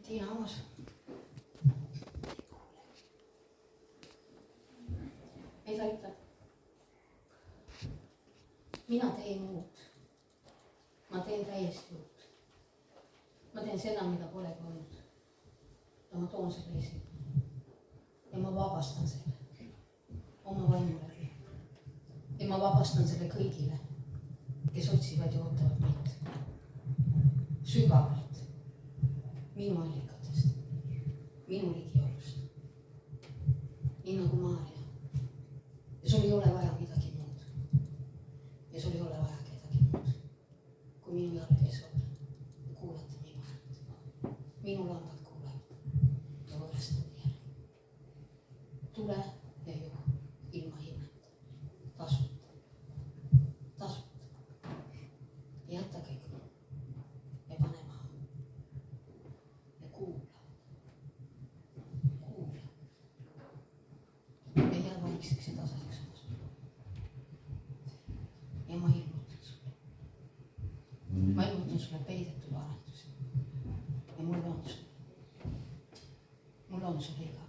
Tiina Aas. ei, ta ütleb. mina teen uut. ma teen täiesti uut. ma teen seda, mida polegi olnud. ja ma toon selle esile. ja ma vabastan selle oma vaimu läbi. ja ma vabastan selle kõigile, kes otsivad ja ootavad mind. Sügavalt minu allikatest, minu ligiolust. Nii nagu Maarja. Ja sul ei ole vaja midagi muud. Ja sul ei ole vaja kedagi muud, kui minu jalg ees olla ja kuulata minu häält. Minu lambad kuulevad ja võõrastavad järgi. Tule ja joo ilma hinnata, tasuta, tasuta. Jäta kõik ja pane maha ja kuula, kuula. Ja jää vaikseks ja tasaseks omas. Ja ma ilmutan sulle. Ma ilmutan sulle peidetud arendusi. Ja mul on sulle iga.